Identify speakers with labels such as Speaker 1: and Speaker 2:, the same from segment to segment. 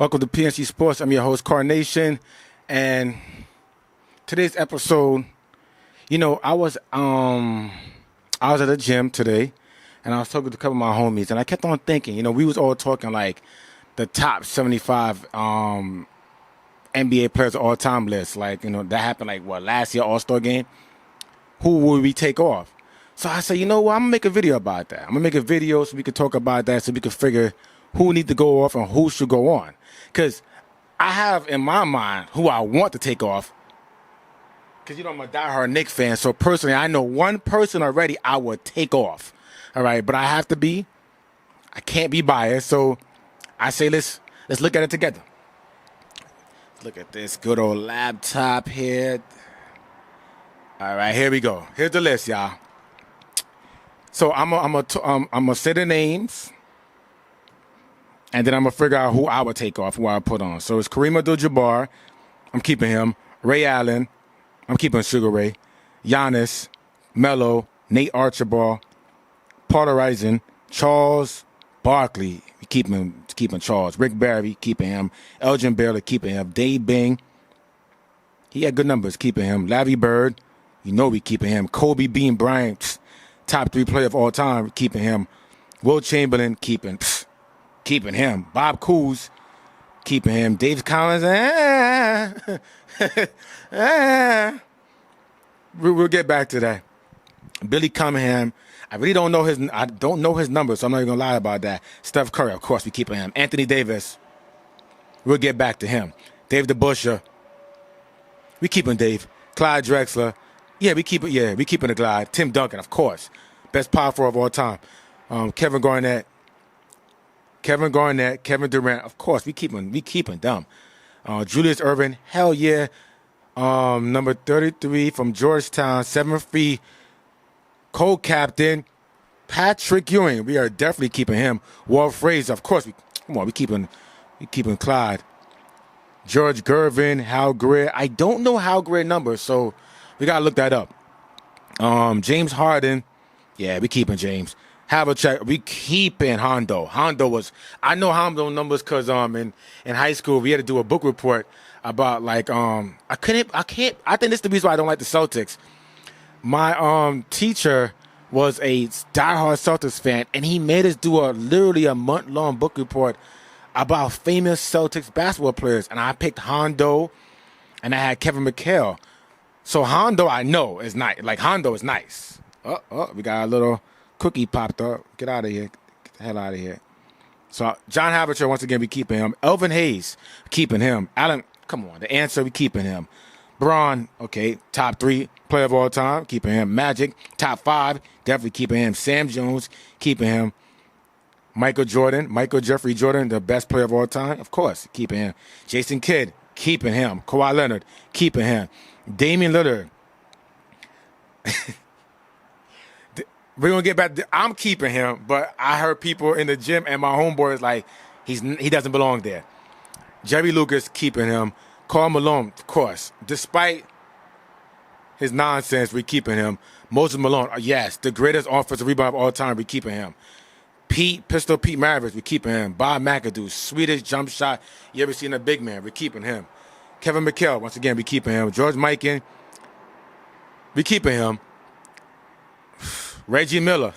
Speaker 1: Welcome to PNC Sports. I'm your host, Carnation, and today's episode, I was at the gym today, and I was talking to a couple of my homies, and I kept on thinking, we was all talking like the top 75 NBA players of all time list, like that happened last year All-Star game. Who would we take off? So I said, I'm gonna make a video about that. I'm gonna make a video so we could talk about that, so we could figure who need to go off and who should go on. Because I have in my mind who I want to take off. Because, I'm a diehard Knicks fan. So personally, I know one person already I would take off. All right. But I can't be biased. So I say, let's look at it together. Look at this good old laptop here. All right. Here we go. Here's the list, y'all. So I'm gonna say the names. And then I'm going to figure out who I would take off, who I would put on. So it's Kareem Abdul-Jabbar. I'm keeping him. Ray Allen. I'm keeping Sugar Ray. Giannis. Melo. Nate Archibald. Paul Rising. Charles Barkley. Keeping Charles. Rick Barry. Keeping him. Elgin Baylor. Keeping him. Dave Bing. He had good numbers. Keeping him. Larry Bird. We keeping him. Kobe Bean Bryant. Top 3 player of all time. Keeping him. Will Chamberlain. Keeping him. Bob Cousy, keeping him. Dave Collins, We'll get back to that. Billy Cunningham, I really don't know his numbers, so I'm not even gonna lie about that. Steph Curry, of course, we keeping him. Anthony Davis, we'll get back to him. Dave DeBusschere, we keeping Dave. Clyde Drexler, we keeping the Clyde. Tim Duncan, of course, best power forward of all time. Kevin Kevin Durant, of course, we keeping them. Julius Erving, hell yeah. Number 33 from Georgetown, 7'3", co-captain, Patrick Ewing. We are definitely keeping him. Walt Frazier, of course. We keeping Clyde. George Gervin, Hal Greer. I don't know Hal Greer numbers, so we gotta look that up. James Harden, we keeping James. Havlicek, we keeping Hondo. I know Hondo numbers because in high school we had to do a book report about I think this is the reason why I don't like the Celtics. My teacher was a diehard Celtics fan, and he made us do literally a month-long book report about famous Celtics basketball players, and I picked Hondo, and I had Kevin McHale. So Hondo I know is nice. Hondo is nice. We got a little cookie popped up. Get out of here. Get the hell out of here. So John Havlicek, once again, we keeping him. Elvin Hayes, keeping him. Allen, come on. The answer, we keeping him. Braun, okay, top 3 player of all time, keeping him. Magic, top 5, definitely keeping him. Sam Jones, keeping him. Michael Jeffrey Jordan, the best player of all time, of course, keeping him. Jason Kidd, keeping him. Kawhi Leonard, keeping him. Damian Lillard. We're going to get back. I'm keeping him, but I heard people in the gym and my homeboy is like, he doesn't belong there. Jerry Lucas, keeping him. Karl Malone, of course. Despite his nonsense, we're keeping him. Moses Malone, yes, the greatest offensive rebounder of all time, we're keeping him. Pistol Pete Maravich, we're keeping him. Bob McAdoo, Swedish jump shot. You ever seen a big man? We're keeping him. Kevin McHale, once again, we're keeping him. George Mikan, we're keeping him. Reggie Miller.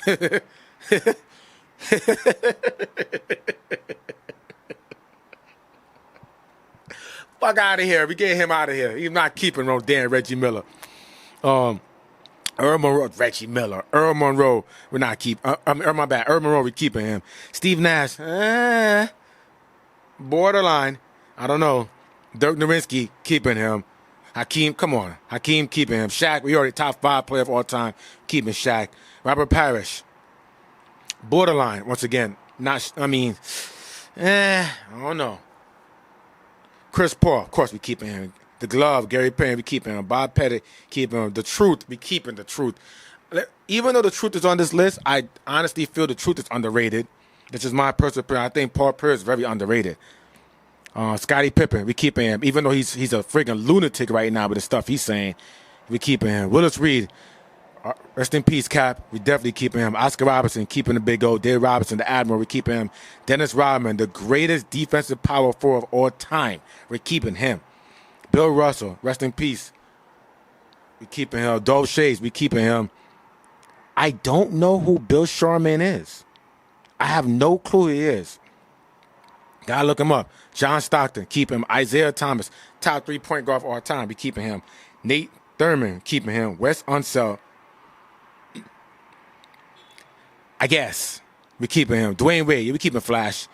Speaker 1: Fuck out of here. We get him out of here. He's not keeping damn Reggie Miller. Earl Monroe, Reggie Miller. Earl Monroe, we're not keeping. My bad. Earl Monroe, we're keeping him. Steve Nash, borderline. I don't know. Dirk Nowitzki, keeping him. Hakeem, come on. Hakeem, keeping him. Shaq, we already top 5 player of all time, keeping Shaq. Robert Parrish, borderline. Once again, I don't know. Chris Paul, of course, we keeping him. The Glove, Gary Payne, we keeping him. Bob Pettit, keeping him. The Truth, we keeping the Truth. Even though the Truth is on this list, I honestly feel the Truth is underrated. This is my personal opinion. I think Paul Pierce is very underrated. Scottie Pippen, we keeping him. Even though he's a freaking lunatic right now with the stuff he's saying, we keeping him. Willis Reed, Rest in peace, Cap. We definitely keeping him. Oscar Robertson, keeping the big O. Dave Robinson, the Admiral, we're keeping him. Dennis Rodman, the greatest defensive power forward of all time. We're keeping him. Bill Russell, rest in peace. We keeping him. Dolph Schayes, we keeping him. I don't know who Bill Sharman is. I have no clue who he is. Gotta look him up. John Stockton, keep him. Isaiah Thomas, top 3-point guard of all time. We keeping him. Nate Thurman, keeping him. Wes Unseld, I guess we keeping him. Dwayne Wade, we keeping Flash.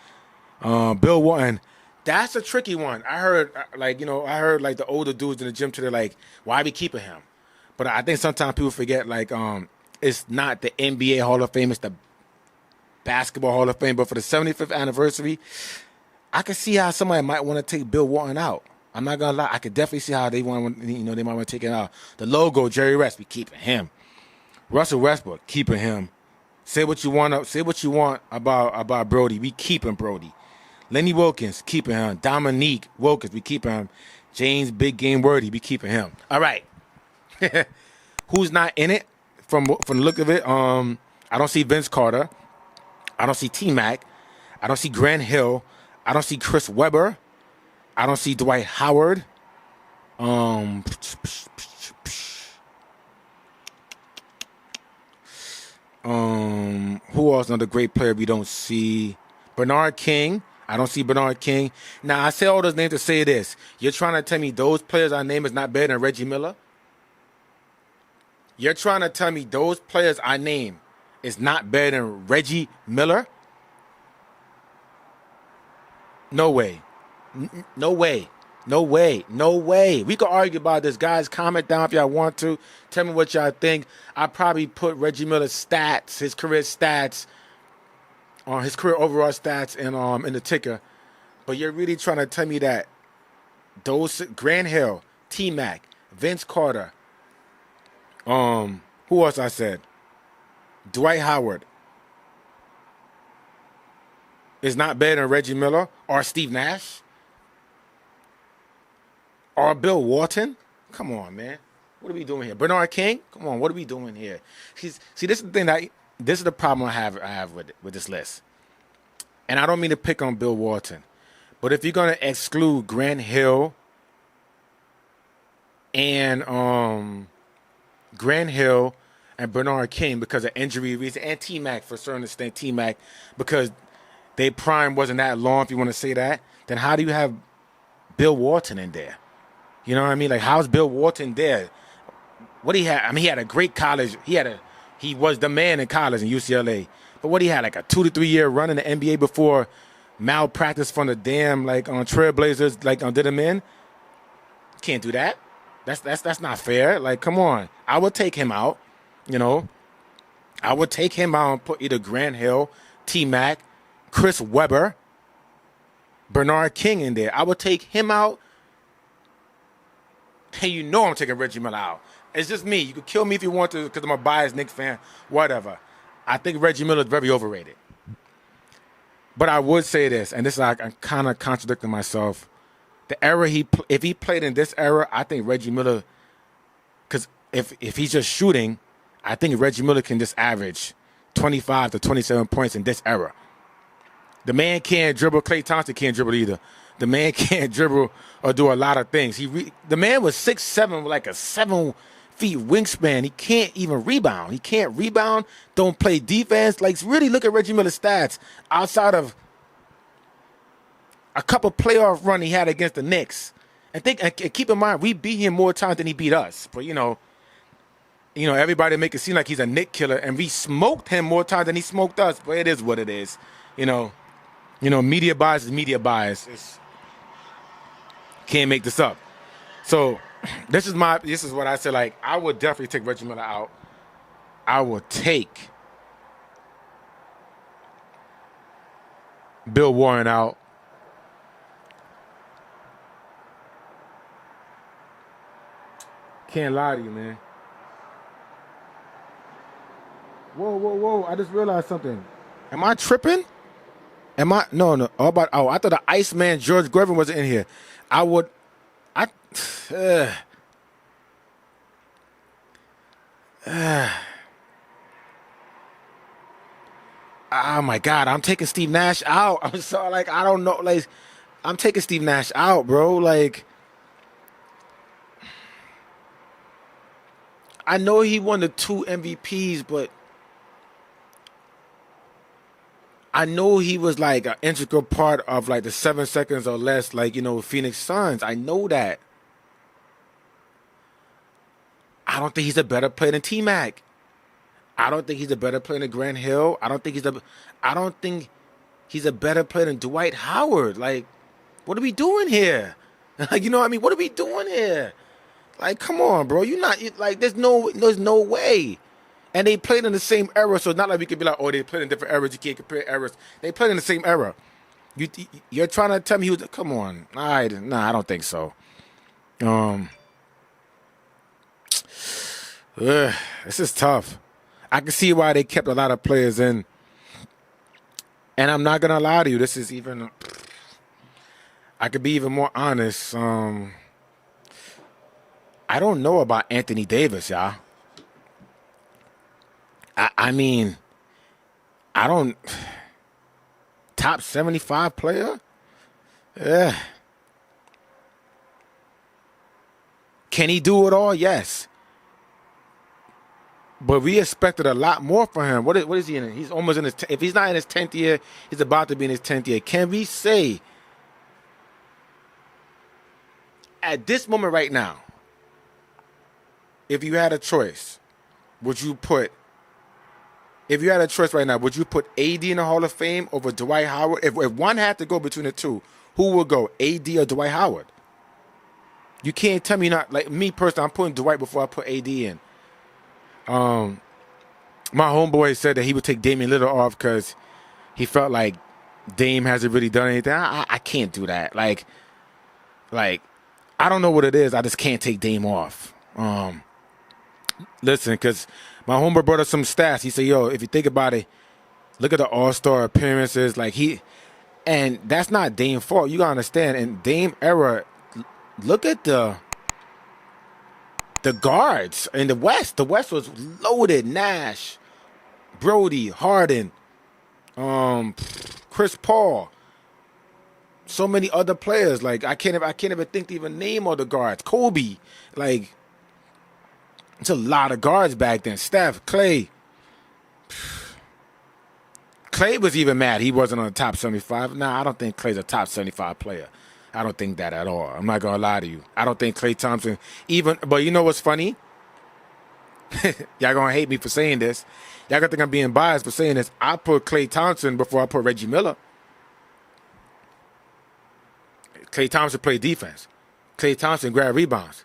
Speaker 1: Bill Walton, that's a tricky one. I heard like the older dudes in the gym today like, why we keeping him? But I think sometimes people forget like it's not the NBA Hall of Fame, it's the Basketball Hall of Fame. But for the 75th anniversary, I could see how somebody might want to take Bill Walton out. I'm not gonna lie, I could definitely see how they want, they might want to take it out. The logo, Jerry West, we keeping him. Russell Westbrook, keeping him. Say what you want about Brody. We keeping Brody. Lenny Wilkins, keeping him. Dominique Wilkins, we keeping him. James Big Game Worthy, we keeping him. All right. Who's not in it from the look of it? I don't see Vince Carter. I don't see T-Mac. I don't see Grant Hill. I don't see Chris Webber. I don't see Dwight Howard. Who else? Another great player we don't see. Bernard King. I don't see Bernard King. Now, I say all those names to say this. You're trying to tell me those players I name is not better than Reggie Miller? You're trying to tell me those players I name is not better than Reggie Miller? No way. No way. No way. No way. We can argue about this. Guys, comment down if y'all want to. Tell me what y'all think. I probably put Reggie Miller's stats, his career stats, his career overall stats in the ticker. But you're really trying to tell me that those Grant Hill, T-Mac, Vince Carter, who else I said? Dwight Howard is not better than Reggie Miller or Steve Nash? Or Bill Walton? Come on, man. What are we doing here? Bernard King? Come on, what are we doing here? See, this is the thing this is the problem I have with this list. And I don't mean to pick on Bill Walton, but if you're gonna exclude Grant Hill and Bernard King because of injury reasons, and T-Mac for a certain extent, T-Mac because their prime wasn't that long, if you want to say that, then how do you have Bill Walton in there? You know what I mean? Like, how's Bill Walton there? What he had? I mean, he had a great college. He was the man in college in UCLA. But what he had, like a 2 to 3 year run in the NBA before malpractice from the damn Trailblazers did him in. Can't do that. That's not fair. Like, come on. I would take him out. I would take him out and put either Grant Hill, T-Mac, Chris Webber, Bernard King in there. I would take him out. And I'm taking Reggie Miller out. It's just me. You can kill me if you want to because I'm a biased Knicks fan, whatever. I think Reggie Miller is very overrated. But I would say this, and this is I'm kind of contradicting myself. The era if he played in this era, I think Reggie Miller, because if he's just shooting, I think Reggie Miller can just average 25 to 27 points in this era. The man can't dribble. Klay Thompson can't dribble either. The man can't dribble or do a lot of things. The man was 6'7", with like a 7 feet wingspan. He can't even rebound. He can't rebound. Don't play defense. Like, really look at Reggie Miller's stats outside of a couple playoff run he had against the Knicks. And keep in mind, we beat him more times than he beat us. But everybody make it seem like he's a Knick killer, and we smoked him more times than he smoked us. But it is what it is. Media bias is media bias. Can't make this up. So this is what I said. Like, I would definitely take Reggie Miller out. I would take Bill Warren out. Can't lie to you, man. Whoa. I just realized something. Am I tripping? No. I thought the Iceman George Gervin wasn't in here. Oh my God, I'm taking Steve Nash out. I'm sorry, like I don't know, like I'm taking Steve Nash out, bro. Like I know he won the 2 MVPs, but I know he was like an integral part of like the 7 seconds or less, like Phoenix Suns. I know that. I don't think he's a better player than T Mac. I don't think he's a better player than Grant Hill. I don't think he's a better player than Dwight Howard. Like, what are we doing here? Like, you know what I mean? What are we doing here? Like, come on, bro. Like, there's no way. And they played in the same era, so it's not like we could be like, oh, they played in different eras. You can't compare eras. They played in the same era. You're trying to tell me he was? Come on, I don't think so. This is tough. I can see why they kept a lot of players in, and I'm not gonna lie to you. This is even. I could be even more honest. I don't know about Anthony Davis, y'all. I mean, I don't. Top 75 player? Yeah. Can he do it all? Yes. But we expected a lot more from him. What is he in? He's almost in his. If he's not in his 10th year, he's about to be in his 10th year. Can we say at this moment right now, if you had a choice, would you put? If you had a choice right now, would you put AD in the Hall of Fame over Dwight Howard? If one had to go between the two, who would go, AD or Dwight Howard? You can't tell me not. Like me personally, I'm putting Dwight before I put AD in. My homeboy said that he would take Damian Lillard off because he felt like Dame hasn't really done anything. I can't do that. Like I don't know what it is. I just can't take Dame off. Listen, because my homeboy brought us some stats. He said, yo, if you think about it, look at the All-Star appearances. Like and that's not Dame's fault. You got to understand. In Dame era, look at the guards in the West. The West was loaded. Nash, Brody, Harden, Chris Paul. So many other players. Like I can't even think to even name all the guards. Kobe. Like it's a lot of guards back then. Steph, Clay. Clay was even mad he wasn't on the top 75. Nah, I don't think Clay's a top 75 player. I don't think that at all. I'm not going to lie to you. I don't think Klay Thompson even, but you know what's funny? Y'all going to hate me for saying this. Y'all going to think I'm being biased for saying this. I put Klay Thompson before I put Reggie Miller. Klay Thompson played defense. Klay Thompson grabbed rebounds.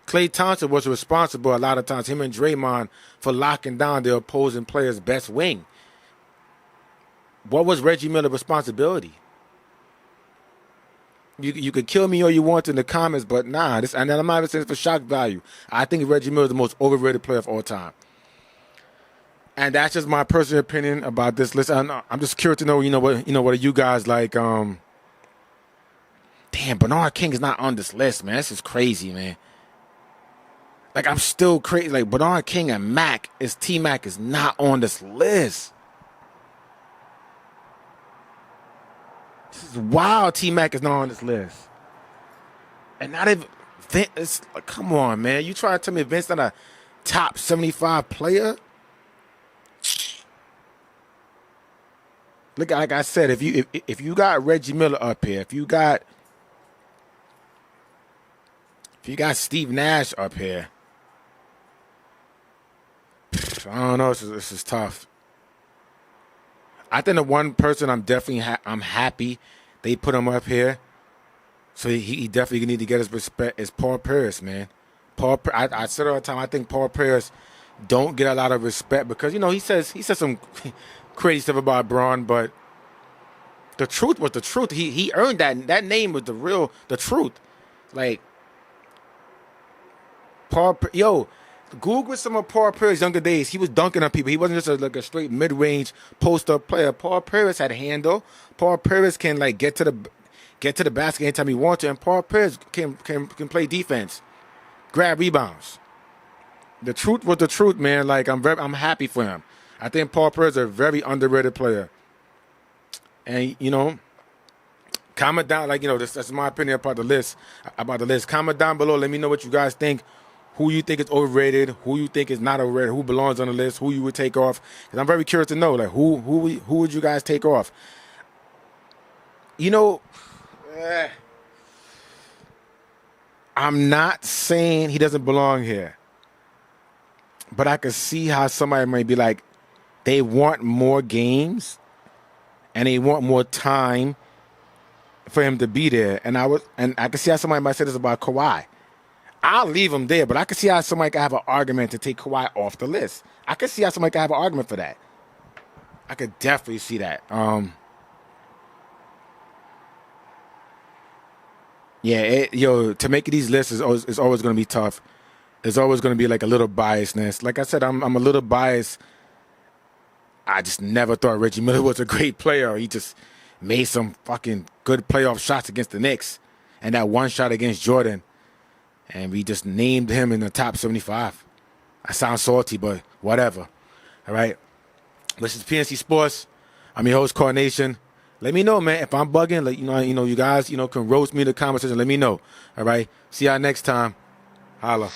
Speaker 1: Klay Thompson was responsible a lot of times, him and Draymond, for locking down the opposing player's best wing. What was Reggie Miller's responsibility? You could kill me all you want in the comments, but nah. And I'm not even saying this for shock value. I think Reggie Miller is the most overrated player of all time. And that's just my personal opinion about this list. I'm just curious to know, what are you guys like? Damn, Bernard King is not on this list, man. This is crazy, man. Like, I'm still crazy. Like, Bernard King and T-Mac is not on this list. This is wild. T-Mac is not on this list. And not even Vince. Like, come on, man. You trying to tell me Vince not a top 75 player? Look, like I said, if you got Reggie Miller up here, if you got Steve Nash up here, I don't know. This is tough. I think the one person I'm definitely I'm happy they put him up here, so he definitely need to get his respect, is Paul Pierce, man. I said all the time, I think Paul Pierce don't get a lot of respect because he says some crazy stuff about Braun, but the truth was the truth. He earned that name was the truth. Like Google some of Paul Pierce's younger days. He was dunking on people. He wasn't just a straight mid-range post-up player. Paul Pierce had a handle. Paul Pierce can get to the basket anytime he wants to, and Paul Pierce can play defense, grab rebounds. The truth was the truth, man. Like I'm happy for him. I think Paul Pierce is a very underrated player. And, you know, comment down, like, you know, that's my opinion about the list. Comment down below. Let me know what you guys think. Who you think is overrated, who you think is not overrated, who belongs on the list, who you would take off. Because I'm very curious to know, like, who would you guys take off? You know, I'm not saying he doesn't belong here. But I could see how somebody might be like, they want more games and they want more time for him to be there. And I could see how somebody might say this about Kawhi. I'll leave him there, but I could see how somebody could have an argument to take Kawhi off the list. I could see how somebody could have an argument for that. I could definitely see that. To make these lists is always going to be tough. There's always going to be like a little biasness. Like I said, I'm a little biased. I just never thought Reggie Miller was a great player. He just made some fucking good playoff shots against the Knicks. And that one shot against Jordan. And we just named him in the top 75. I sound salty, but whatever. All right. This is PNC Sports. I'm your host, Carnation. Let me know, man. If I'm bugging, like, you guys, can roast me in the comment section. Let me know. All right. See y'all next time. Holla.